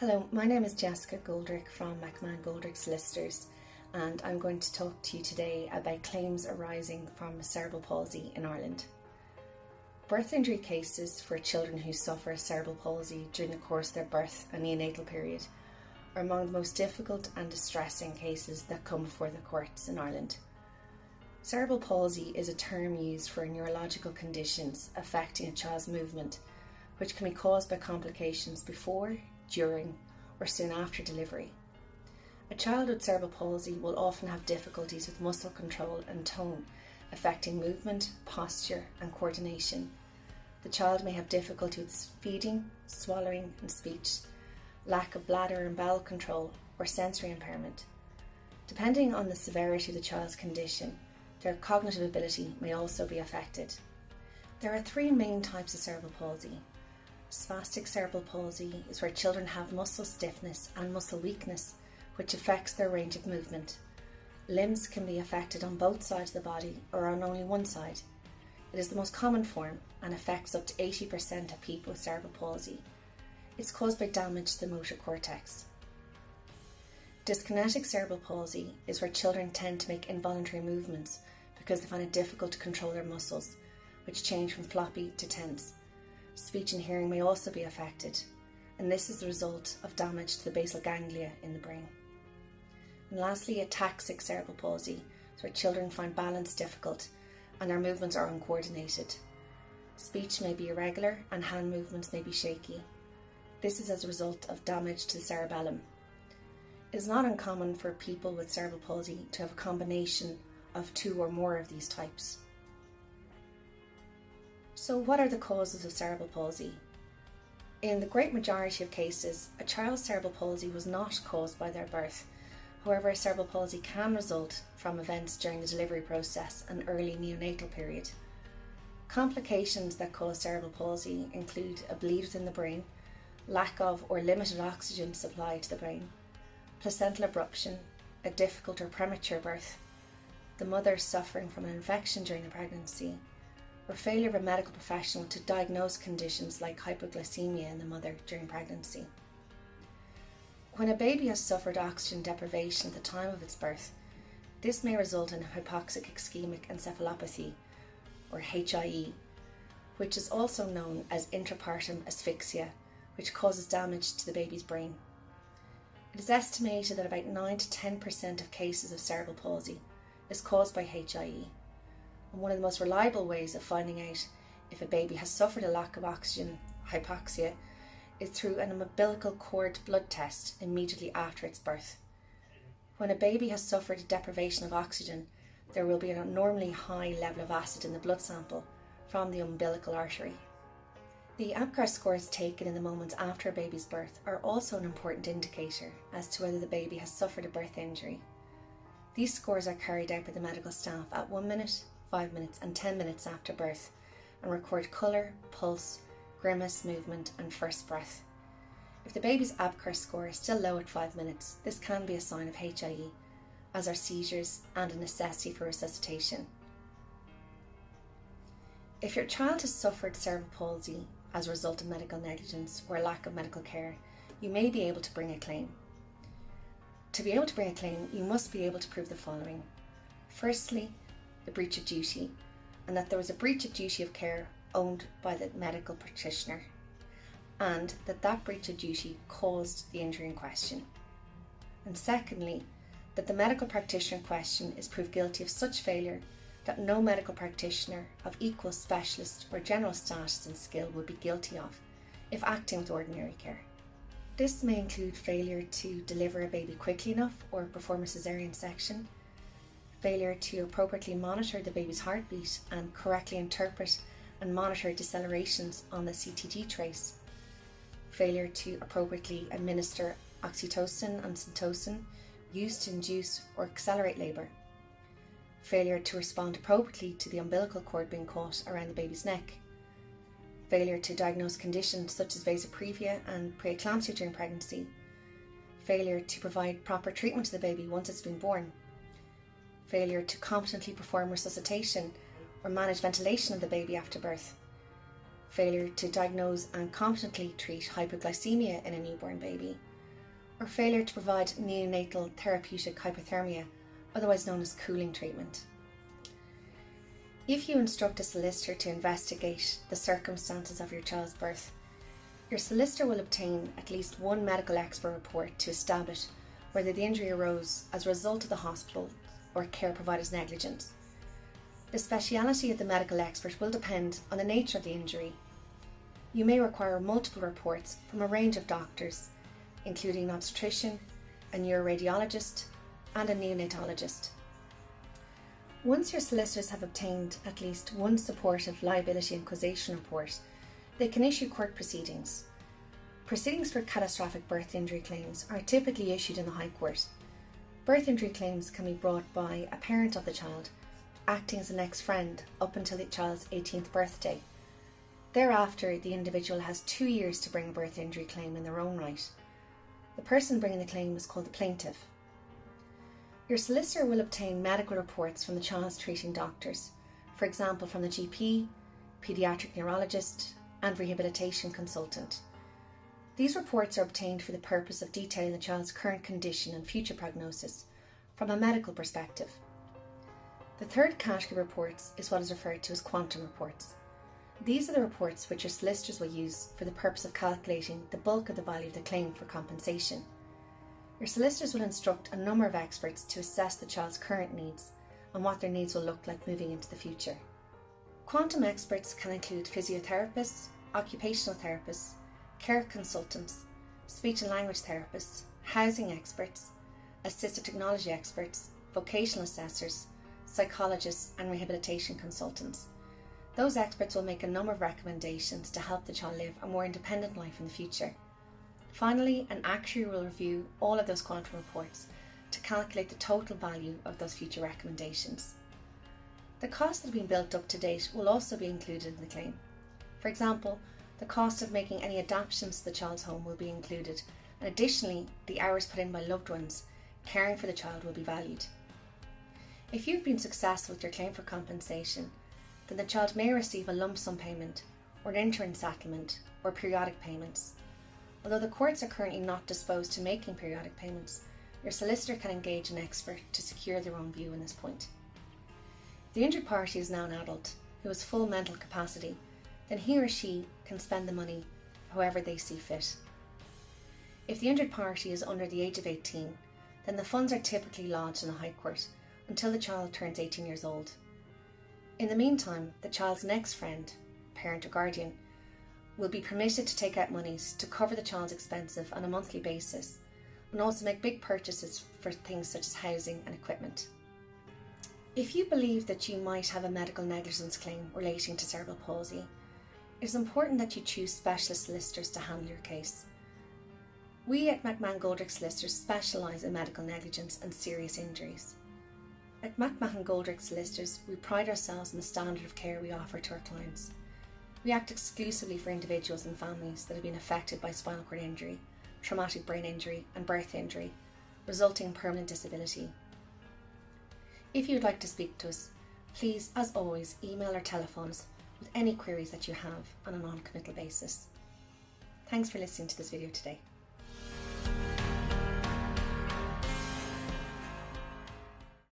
Hello, my name is Jessica Goldrick from McMahon Goldrick Solicitors, and I'm going to talk to you today about claims arising from cerebral palsy in Ireland. Birth injury cases for children who suffer cerebral palsy during the course of their birth and neonatal period are among the most difficult and distressing cases that come before the courts in Ireland. Cerebral palsy is a term used for neurological conditions affecting a child's movement, which can be caused by complications before, during, or soon after delivery. A child with cerebral palsy will often have difficulties with muscle control and tone, affecting movement, posture, and coordination. The child may have difficulty with feeding, swallowing, and speech, lack of bladder and bowel control, or sensory impairment. Depending on the severity of the child's condition, their cognitive ability may also be affected. There are three main types of cerebral palsy. Spastic cerebral palsy is where children have muscle stiffness and muscle weakness, which affects their range of movement. Limbs can be affected on both sides of the body or on only one side. It is the most common form and affects up to 80% of people with cerebral palsy. It's caused by damage to the motor cortex. Dyskinetic cerebral palsy is where children tend to make involuntary movements because they find it difficult to control their muscles, which change from floppy to tense. Speech and hearing may also be affected, and this is the result of damage to the basal ganglia in the brain. And lastly, ataxic cerebral palsy is where children find balance difficult and their movements are uncoordinated. Speech may be irregular and hand movements may be shaky. This is as a result of damage to the cerebellum. It is not uncommon for people with cerebral palsy to have a combination of two or more of these types. So what are the causes of cerebral palsy? In the great majority of cases, a child's cerebral palsy was not caused by their birth. However, cerebral palsy can result from events during the delivery process and early neonatal period. Complications that cause cerebral palsy include a bleed within the brain, lack of or limited oxygen supply to the brain, placental abruption, a difficult or premature birth, the mother suffering from an infection during the pregnancy, or failure of a medical professional to diagnose conditions like hypoglycemia in the mother during pregnancy. When a baby has suffered oxygen deprivation at the time of its birth, this may result in hypoxic ischemic encephalopathy, or HIE, which is also known as intrapartum asphyxia, which causes damage to the baby's brain. It is estimated that about 9 to 10% of cases of cerebral palsy is caused by HIE. And one of the most reliable ways of finding out if a baby has suffered a lack of oxygen, hypoxia, is through an umbilical cord blood test immediately after its birth. When a baby has suffered a deprivation of oxygen, there will be an abnormally high level of acid in the blood sample from the umbilical artery. The APGAR scores taken in the moments after a baby's birth are also an important indicator as to whether the baby has suffered a birth injury. These scores are carried out by the medical staff at 1 minute, 5 minutes and 10 minutes after birth and record colour, pulse, grimace, movement and first breath. If the baby's APGAR score is still low at 5 minutes, this can be a sign of HIE, as are seizures and a necessity for resuscitation. If your child has suffered cerebral palsy as a result of medical negligence or a lack of medical care, you may be able to bring a claim. To be able to bring a claim, you must be able to prove the following. Firstly, the breach of duty, and that there was a breach of duty of care owned by the medical practitioner, and that breach of duty caused the injury in question. And secondly, that the medical practitioner in question is proved guilty of such failure that no medical practitioner of equal specialist or general status and skill would be guilty of if acting with ordinary care. This may include failure to deliver a baby quickly enough or perform a caesarean section, failure to appropriately monitor the baby's heartbeat and correctly interpret and monitor decelerations on the CTG trace, failure to appropriately administer oxytocin and syntocin used to induce or accelerate labour, failure to respond appropriately to the umbilical cord being caught around the baby's neck, failure to diagnose conditions such as vasoprevia and preeclampsia during pregnancy, failure to provide proper treatment to the baby once it's been born, failure to competently perform resuscitation or manage ventilation of the baby after birth, failure to diagnose and competently treat hypoglycemia in a newborn baby, or failure to provide neonatal therapeutic hypothermia, otherwise known as cooling treatment. If you instruct a solicitor to investigate the circumstances of your child's birth, your solicitor will obtain at least one medical expert report to establish whether the injury arose as a result of the hospital or care provider's negligence. The speciality of the medical expert will depend on the nature of the injury. You may require multiple reports from a range of doctors, including an obstetrician, a neuroradiologist, and a neonatologist. Once your solicitors have obtained at least one supportive liability and causation report, they can issue court proceedings. Proceedings for catastrophic birth injury claims are typically issued in the High Court. Birth injury claims can be brought by a parent of the child, acting as a next friend up until the child's 18th birthday. Thereafter, the individual has 2 years to bring a birth injury claim in their own right. The person bringing the claim is called the plaintiff. Your solicitor will obtain medical reports from the child's treating doctors, for example from the GP, paediatric neurologist, and rehabilitation consultant. These reports are obtained for the purpose of detailing the child's current condition and future prognosis from a medical perspective. The third category of reports is what is referred to as quantum reports. These are the reports which your solicitors will use for the purpose of calculating the bulk of the value of the claim for compensation. Your solicitors will instruct a number of experts to assess the child's current needs and what their needs will look like moving into the future. Quantum experts can include physiotherapists, occupational therapists, care consultants, speech and language therapists, housing experts, assistive technology experts, vocational assessors, psychologists, and rehabilitation consultants. Those experts will make a number of recommendations to help the child live a more independent life in the future. Finally, an actuary will review all of those quantum reports to calculate the total value of those future recommendations. The costs that have been built up to date will also be included in the claim. For example, the cost of making any adaptations to the child's home will be included, and additionally, the hours put in by loved ones caring for the child will be valued. If you've been successful with your claim for compensation, then the child may receive a lump sum payment or an interim settlement or periodic payments. Although the courts are currently not disposed to making periodic payments, your solicitor can engage an expert to secure their own view on this point. If the injured party is now an adult who has full mental capacity, then he or she can spend the money however they see fit. If the injured party is under the age of 18, then the funds are typically lodged in the High Court until the child turns 18 years old. In the meantime, the child's next friend, parent or guardian, will be permitted to take out monies to cover the child's expenses on a monthly basis and also make big purchases for things such as housing and equipment. If you believe that you might have a medical negligence claim relating to cerebral palsy, it is important that you choose specialist solicitors to handle your case. We at McMahon Goldrick Solicitors specialise in medical negligence and serious injuries. At McMahon Goldrick Solicitors, we pride ourselves on the standard of care we offer to our clients. We act exclusively for individuals and families that have been affected by spinal cord injury, traumatic brain injury and birth injury, resulting in permanent disability. If you would like to speak to us, please, as always, email or telephone us with any queries that you have on a non-committal basis. Thanks for listening to this video today.